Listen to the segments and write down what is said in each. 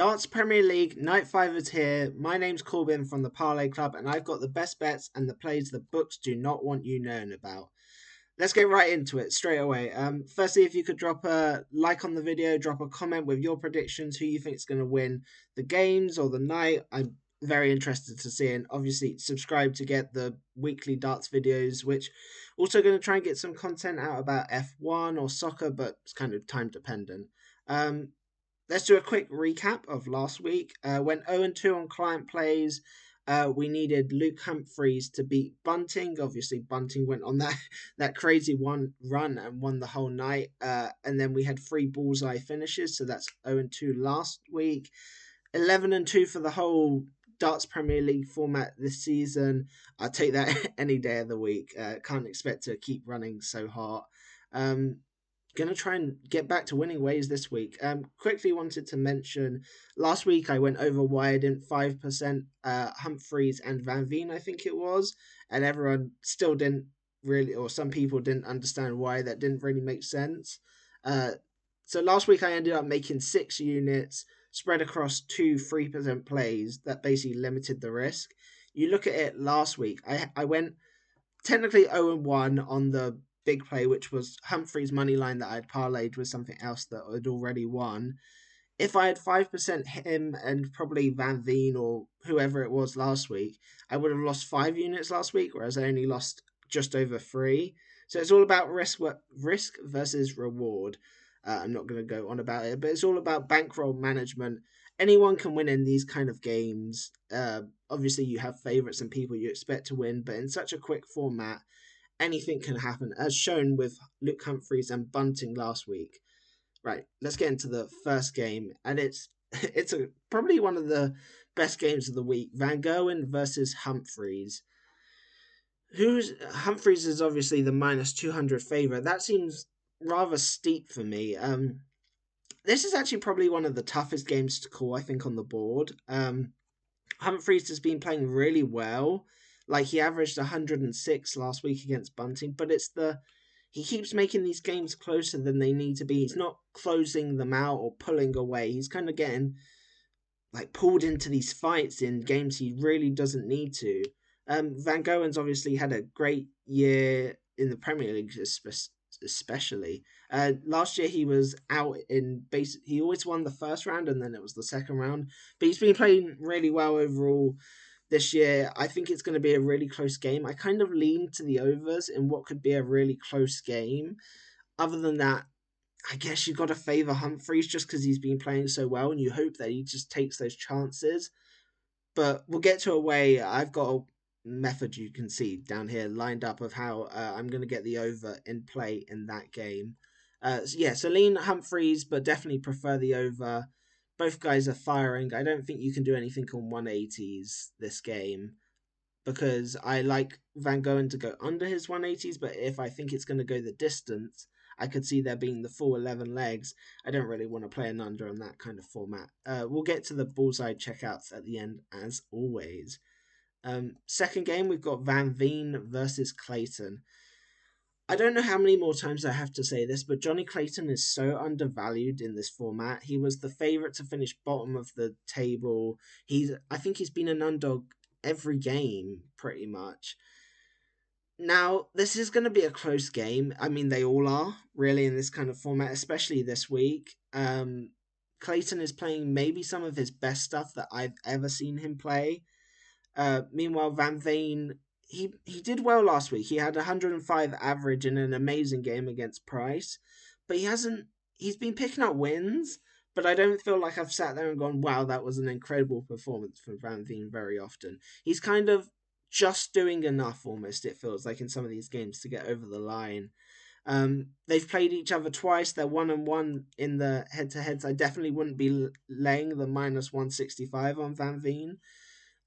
Darts Premier League, Night 5 is here. My name's Corbin from the Parlay Club, and I've got the best bets and the plays the books do not want you knowing about. Let's get right into it straight away. Firstly, if you could drop a like on the video, drop a comment with your predictions, who you think is going to win the games or the night. I'm very interested to see, and obviously subscribe to get the weekly darts videos, which also going to try and get some content out about F1 or soccer, but it's kind of time dependent. Let's do a quick recap of last week. Went 0-2 on client plays. We needed Luke Humphries to beat Bunting. Obviously, Bunting went on that crazy one run and won the whole night. And then we had 3 bullseye finishes, so that's 0-2 last week. 11-2 for the whole Darts Premier League format this season. I'll take that any day of the week. Can't expect to keep running so hard. Gonna try and get back to winning ways this week. Quickly wanted to mention last week I went over wide in 5%. Humphries and Van Veen, I think it was, and everyone still didn't really, or some people didn't understand why that didn't really make sense. So last week I ended up making 6 units spread across 2 3% plays that basically limited the risk. You look at it last week, I went technically 0-1 on the big play, which was Humphrey's money line that I'd parlayed with something else that had already won. If I had 5% him and probably Van Veen or whoever it was last week, I would have lost 5 units last week, whereas I only lost just over 3. So it's all about risk versus reward. I'm not going to go on about it, but it's all about bankroll management. Anyone can win in these kind of games. Obviously, you have favourites and people you expect to win, but in such a quick format, anything can happen, as shown with Luke Humphries and Bunting last week. Right, let's get into the first game, and it's probably one of the best games of the week. Van Gerwen versus Humphries. Humphries is obviously the minus 200 favourite. That seems rather steep for me. This is actually probably one of the toughest games to call, I think, on the board. Humphries has been playing really well. Like, he averaged 106 last week against Bunting, but he keeps making these games closer than they need to be. He's not closing them out or pulling away. He's kind of getting pulled into these fights in games he really doesn't need to. Van Gowen's obviously had a great year in the Premier League, especially. Last year he was out in base. He always won the first round and then it was the second round. But he's been playing really well overall this year. I think it's going to be a really close game. I kind of lean to the overs in what could be a really close game. Other than that, I guess you've got to favour Humphries just because he's been playing so well and you hope that he just takes those chances. But we'll get to a way. I've got a method you can see down here lined up of how I'm going to get the over in play in that game. So lean Humphries, but definitely prefer the over. Both guys are firing. I don't think you can do anything on 180s this game because I like Van Gowen to go under his 180s, but if I think it's going to go the distance, I could see there being the full 11 legs. I don't really want to play an under on that kind of format. We'll get to the bullseye checkouts at the end, as always. Second game, we've got Van Veen versus Clayton. I don't know how many more times I have to say this, but Johnny Clayton is so undervalued in this format. He was the favourite to finish bottom of the table. I think he's been an underdog every game, pretty much. Now, this is going to be a close game. I mean, they all are, really, in this kind of format, especially this week. Clayton is playing maybe some of his best stuff that I've ever seen him play. Meanwhile, Van Veen, he did well last week. He had 105 average in an amazing game against Price, but he's been picking up wins, but I don't feel like I've sat there and gone, wow, that was an incredible performance from Van Veen very often. He's kind of just doing enough, almost, it feels like, in some of these games to get over the line. They've played each other twice. They're 1-1 in the head-to-heads. I definitely wouldn't be laying the minus 165 on Van Veen.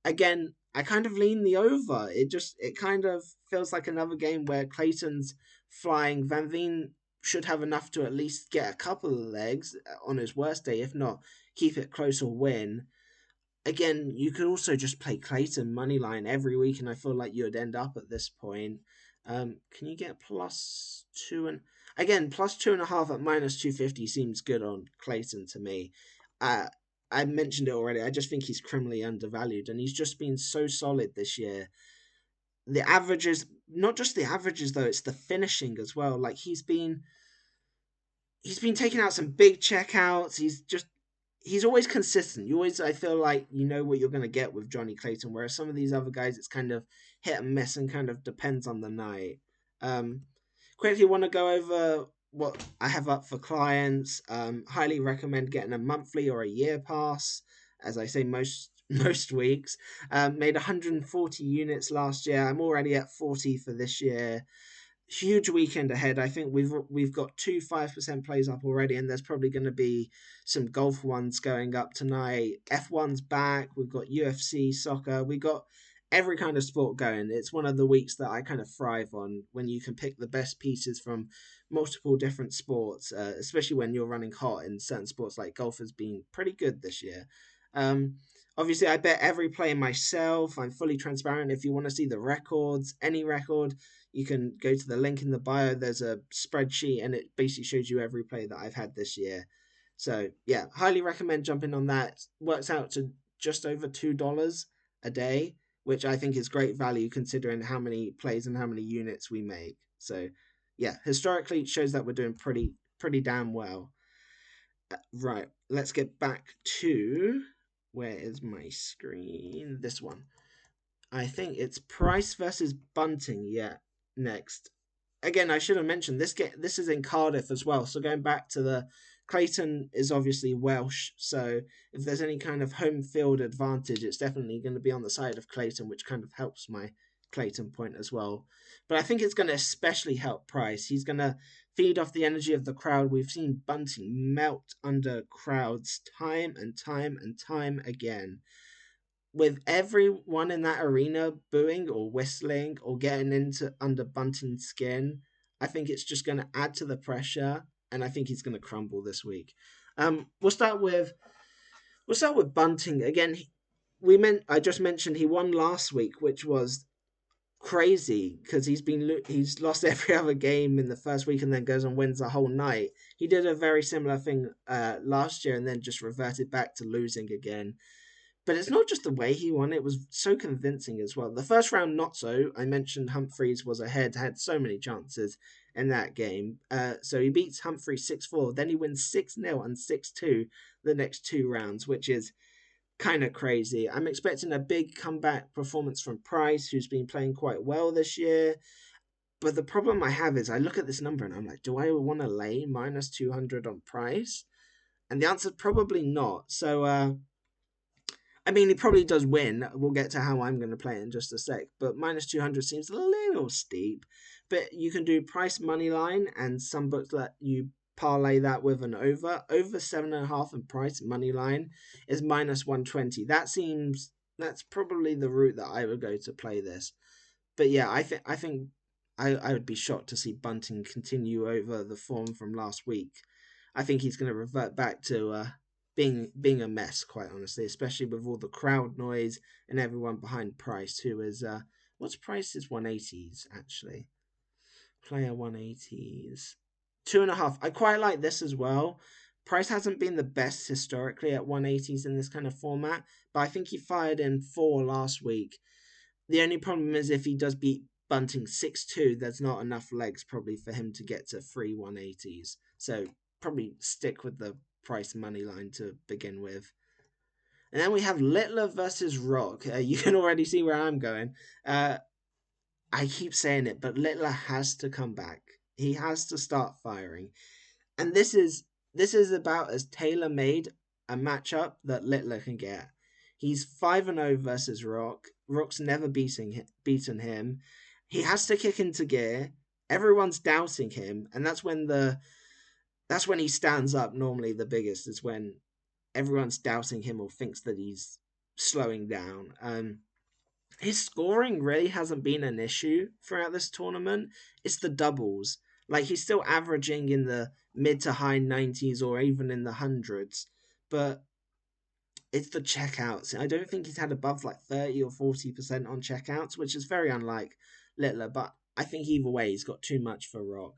Again, I kind of lean the over. It kind of feels like another game where Clayton's flying. Van Veen should have enough to at least get a couple of legs on his worst day. If not, keep it close or win. Again, you could also just play Clayton moneyline every week, and I feel like you would end up at this point. Can you get +2 and again +2.5 at -250 seems good on Clayton to me. I mentioned it already. I just think he's criminally undervalued, and he's just been so solid this year. The averages, not just the averages though, it's the finishing as well. Like he's been taking out some big checkouts. He's always consistent. You always, I feel like you know what you're going to get with Johnny Clayton, whereas some of these other guys, it's kind of hit and miss and kind of depends on the night. Um, Quickly, want to go over what I have up for clients. Highly recommend getting a monthly or a year pass. As I say, most weeks. Made 140 units last year. I'm already at 40 for this year. Huge weekend ahead. I think we've got two 5% plays up already, and there's probably going to be some golf ones going up tonight. F1's back. We've got UFC, soccer. We got every kind of sport going. It's one of the weeks that I kind of thrive on when you can pick the best pieces from multiple different sports, especially when you're running hot in certain sports like golf has been pretty good this year. Um, Obviously, I bet every play myself. I'm fully transparent. If you want to see the records, any record, you can go to the link in the bio. There's a spreadsheet and it basically shows you every play that I've had this year. So yeah, highly recommend jumping on that. Works out to just over $2 a day, which I think is great value considering how many plays and how many units we make. So yeah, historically it shows that we're doing pretty damn well. Right, let's get back to where is my screen? This one. I think it's Price versus Bunting. Yeah, next. Again, I should have mentioned this is in Cardiff as well. So going back to the Clayton is obviously Welsh. So if there's any kind of home field advantage, it's definitely going to be on the side of Clayton, which kind of helps my Clayton point as well. But I think it's going to especially help Price. He's going to feed off the energy of the crowd. We've seen Bunting melt under crowds time and time and time again with everyone in that arena booing or whistling or getting into under Bunting's skin, I think it's just going to add to the pressure, and I think he's going to crumble this week. We'll start with Bunting again. I just mentioned he won last week, which was crazy because he's lost every other game in the first week and then goes and wins the whole night. He did a very similar thing last year and then just reverted back to losing again. But it's not just the way he won, it was so convincing as well. The first round, not so. I mentioned Humphreys was ahead, had so many chances in that game. So he beats Humphreys 6-4. Then he wins 6-0 and 6-2 the next two rounds, which is kind of crazy. I'm expecting a big comeback performance from Price, who's been playing quite well this year. But the problem I have is I look at this number and I'm like, do I want to lay minus 200 on Price? And the answer is probably not. So, I mean, he probably does win. We'll get to how I'm going to play it in just a sec. But minus 200 seems a little steep. But you can do price money line, and some books let you parlay that with an over. Over 7.5 and price money line is minus 120. That's probably the route that I would go to play this. But yeah, I would be shocked to see Bunting continue over the form from last week. I think he's going to revert back to being a mess, quite honestly, especially with all the crowd noise and everyone behind Price, who is what's Price's 180s actually? Player 180s. 2.5. I quite like this as well. Price hasn't been the best historically at 180s in this kind of format, but I think he fired in 4 last week. The only problem is if he does beat Bunting 6-2, there's not enough legs probably for him to get to 3 180s. So probably stick with the Price money line to begin with. And then we have Littler versus Rock. You can already see where I'm going. I keep saying it, but Littler has to come back. He has to start firing. And this is about as tailor-made a matchup that Littler can get. He's 5-0 versus Rock. Rock's never beaten him. He has to kick into gear. Everyone's doubting him, and that's when he stands up. Normally, the biggest is when everyone's doubting him or thinks that he's slowing down. His scoring really hasn't been an issue throughout this tournament. It's the doubles. Like, he's still averaging in the mid to high 90s or even in the hundreds, but it's the checkouts. I don't think he's had above like 30 or 40% on checkouts, which is very unlike Littler, but I think either way he's got too much for Rock.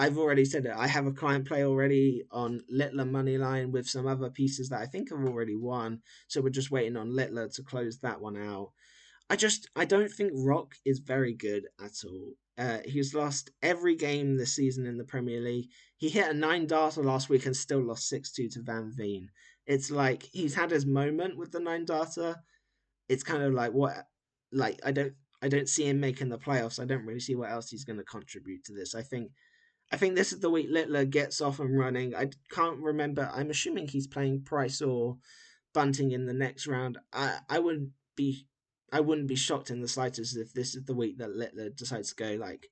I've already said it. I have a client play already on Littler Moneyline with some other pieces that I think have already won. So we're just waiting on Littler to close that one out. I don't think Rock is very good at all. He's lost every game this season in the Premier League. He hit a 9 darter last week and still lost 6-2 to Van Veen. It's like he's had his moment with the 9 darter. It's kind of like what, like I don't see him making the playoffs. I don't really see what else he's going to contribute to this. I think this is the week Littler gets off and running. I can't remember. I'm assuming he's playing Price or Bunting in the next round. I wouldn't be shocked in the slightest if this is the week that Littler decides to go like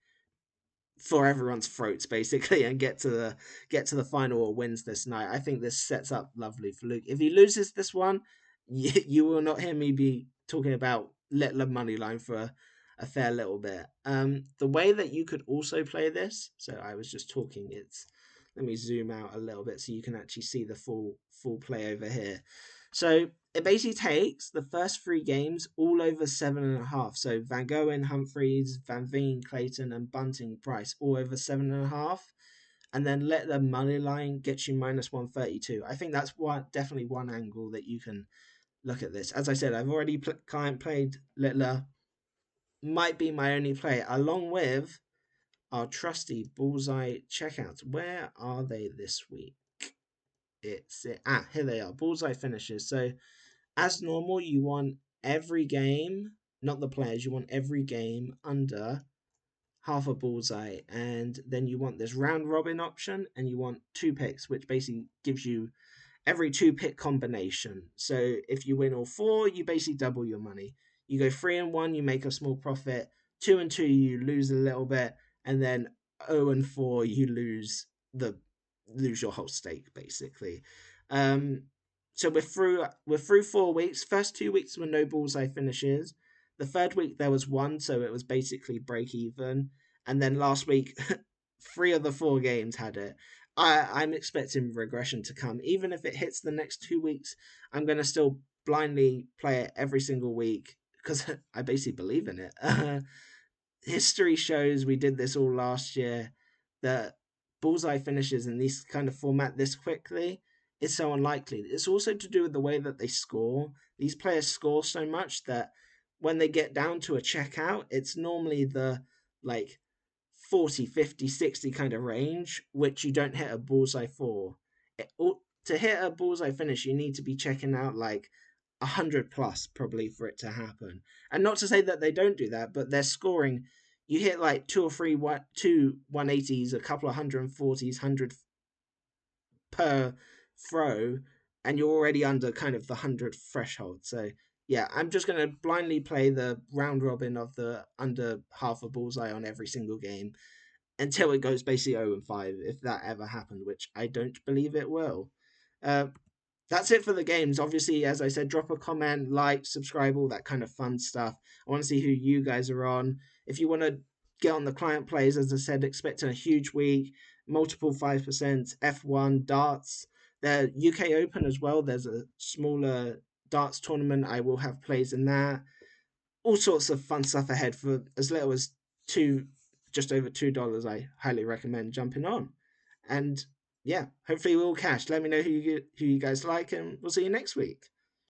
for everyone's throats basically and get to the final or wins this night. I think this sets up lovely for Luke. If he loses this one, you will not hear me be talking about Littler money line for a fair little bit. The way that you could also play this, so I was just talking, it's let me zoom out a little bit so you can actually see the full play over here. So it basically takes the first 3 games all over 7.5. So Van Gogh, Humphreys, Van Veen, Clayton, and Bunting Price all over 7.5. And then let the money line get you -132. I think that's definitely one angle that you can look at this. As I said, I've already client played Littler. Might be my only play, along with our trusty bullseye checkouts. Where are they this week? Here they are, bullseye finishes. So as normal, you want every game, not the players, you want every game under half a bullseye. And then you want this round robin option, and you want 2 picks, which basically gives you every 2-pick combination. So if you win all 4, you basically double your money. You go 3 and 1, you make a small profit. 2 and 2, you lose a little bit, and then 0 and 4, you lose your whole stake basically. So we're through 4 weeks. First 2 weeks were no bullseye finishes. The third week there was 1, so it was basically break even. And then last week, 3 of the 4 games had it. I'm expecting regression to come. Even if it hits the next 2 weeks, I'm going to still blindly play it every single week because I basically believe in it. History shows we did this all last year, that bullseye finishes in this kind of format this quickly is so unlikely. It's also to do with the way that they score. These players score so much that when they get down to a checkout, it's normally the like 40, 50, 60 kind of range, which you don't hit a bullseye for. To hit a bullseye finish, you need to be checking out like 100 plus probably for it to happen. And not to say that they don't do that, but they're scoring. You hit like 2 or 3, 2 180s, a couple of 140s, 100 per throw, and you're already under kind of the 100 threshold. So yeah, I'm just going to blindly play the round robin of the under half a bullseye on every single game until it goes basically 0 and 5, if that ever happened, which I don't believe it will. That's it for the games. Obviously, as I said, drop a comment, like, subscribe, all that kind of fun stuff. I want to see who you guys are on. If you want to get on the client plays, as I said, expecting a huge week, multiple 5%, F1, darts, the UK Open as well. There's a smaller darts tournament. I will have plays in that. All sorts of fun stuff ahead for as little as just over $2. I highly recommend jumping on. And yeah, hopefully we'll cash. Let me know who you guys like, and we'll see you next week.